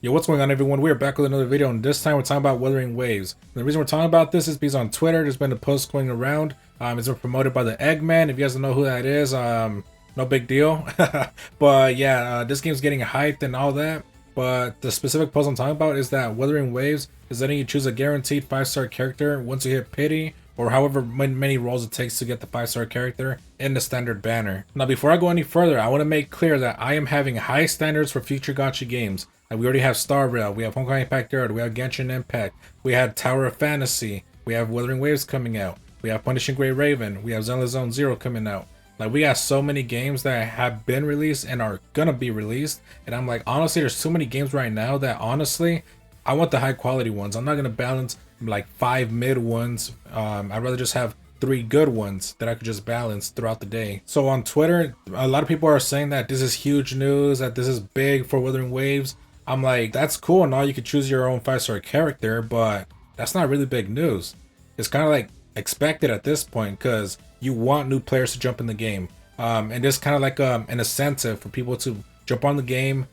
Yo, what's going on, everyone? We're back with another video, and this time we're talking about Wuthering Waves. And the reason we're talking about this is because on Twitter there's been a post going around. It's been promoted by the Eggman. If you guys don't know who that is, no big deal. But yeah, this game's getting hyped and all that. But the specific post I'm talking about is that Wuthering Waves is letting you choose a guaranteed 5-star character once you hit Pity, or however many rolls it takes to get the 5-star character in the standard banner. Now, before I go any further, I want to make clear that I am having high standards for future gacha games. Like, we already have Star Rail, we have Honkai Impact Third, we have Genshin Impact, we had Tower of Fantasy, we have Wuthering Waves coming out, we have Punishing Grey Raven, we have Zenless Zone Zero coming out. Like, we got so many games that have been released and are gonna be released, and I'm like, honestly, there's so many games right now that honestly, I want the high quality ones. I'm not gonna balance like 5 mid ones. I'd rather just have 3 good ones that I could just balance throughout the day. So on Twitter, a lot of people are saying that this is huge news, that this is big for Wuthering Waves. I'm like, that's cool and all, you could choose your own 5-star character, but that's not really big news. It's kind of like expected at this point, because you want new players to jump in the game. And there's kind of like an incentive for people to jump on the game,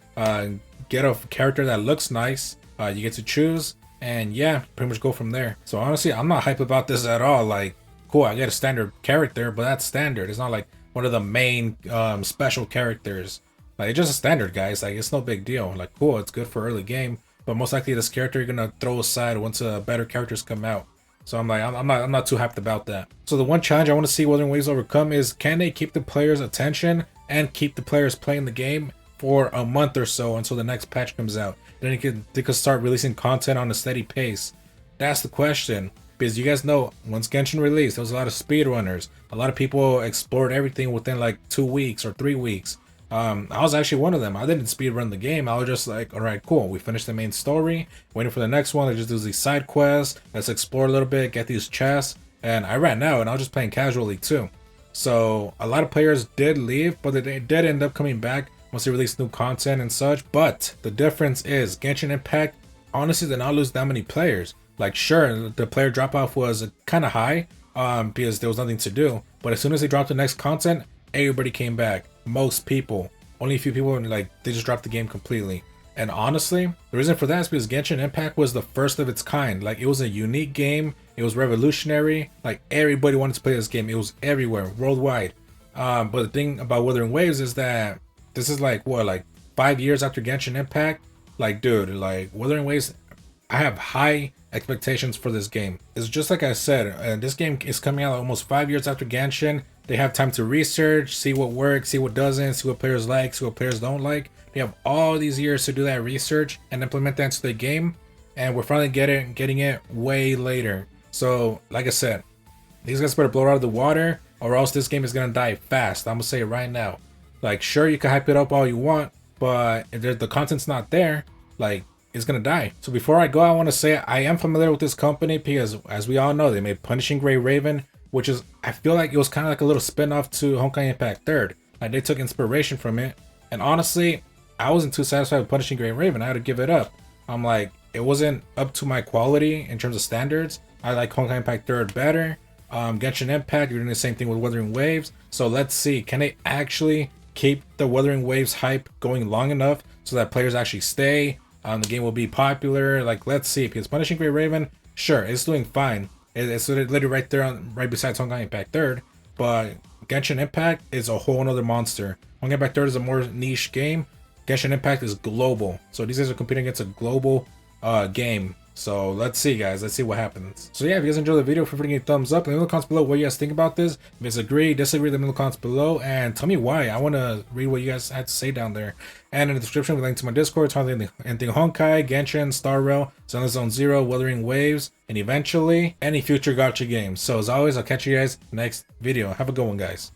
get a character that looks nice, you get to choose, and yeah, pretty much go from there. So honestly, I'm not hype about this at all. Like, cool, I get a standard character, but that's standard. It's not like one of the main special characters. Like, it's just a standard, guys. Like, it's no big deal. Like, cool, it's good for early game, but most likely this character you're gonna throw aside once better characters come out. So I'm like, I'm not too hyped about that. So the one challenge I want to see Wuthering Waves overcome is, can they keep the players' attention and keep the players playing the game for a month or so until the next patch comes out? Then they could start releasing content on a steady pace. That's the question. Because you guys know, once Genshin released, there was a lot of speedrunners. A lot of people explored everything within like 2 weeks or 3 weeks. I was actually one of them. I didn't speedrun the game. I was just like, all right, cool. We finished the main story, waiting for the next one. Let's just do these side quests. Let's explore a little bit, get these chests. And I ran out, and I was just playing casually too. So a lot of players did leave, but they did end up coming back once they released new content and such. But the difference is, Genshin Impact honestly did not lose that many players. Like, sure, the player drop off was kind of high, because there was nothing to do. But as soon as they dropped the next content, everybody came back. Most people. Only a few people, like, they just dropped the game completely. And honestly, the reason for that is because Genshin Impact was the first of its kind. Like, it was a unique game. It was revolutionary. Like, everybody wanted to play this game. It was everywhere, worldwide. But the thing about Wuthering Waves is that this is like, what, like 5 years after Genshin Impact? Like, dude, like, Wuthering Waves, I have high expectations for this game. It's just like I said, this game is coming out almost 5 years after Genshin. They have time to research, see what works, see what doesn't, see what players like, see what players don't like. They have all these years to do that research and implement that into the game, and we're finally getting it way later. So, like I said, these guys better blow it out of the water, or else this game is gonna die fast. I'm gonna say it right now. Like, sure, you can hype it up all you want, but if the content's not there, like, it's gonna die. So before I go, I want to say I am familiar with this company because, as we all know, they made Punishing Grey Raven, which is, I feel like it was kind of like a little spin-off to Honkai Impact Third. Like, they took inspiration from it, and honestly, I wasn't too satisfied with Punishing Grey Raven. I had to give it up. I'm like, it wasn't up to my quality in terms of standards. I like Honkai Impact Third better. Genshin Impact, you're doing the same thing with Wuthering Waves. So let's see, can they actually keep the Wuthering Waves hype going long enough so that players actually stay? The game will be popular. Like, let's see, because Punishing Grey Raven, sure, it's doing fine. It's literally right there, right beside Honkai Impact Third. But Genshin Impact is a whole other monster. Honkai Impact Third is a more niche game. Genshin Impact is global. So these guys are competing against a global game. So let's see, guys. Let's see what happens. So yeah, if you guys enjoyed the video, feel free to give a thumbs up. Let me know in the comments below what you guys think about this. If you guys agree, disagree, let me know in the comments below. And tell me why. I want to read what you guys had to say down there. And in the description, we link to my Discord, talking anything Honkai, Genshin, Star Rail, Zenless Zone Zero, Wuthering Waves, and eventually any future gacha games. So as always, I'll catch you guys next video. Have a good one, guys.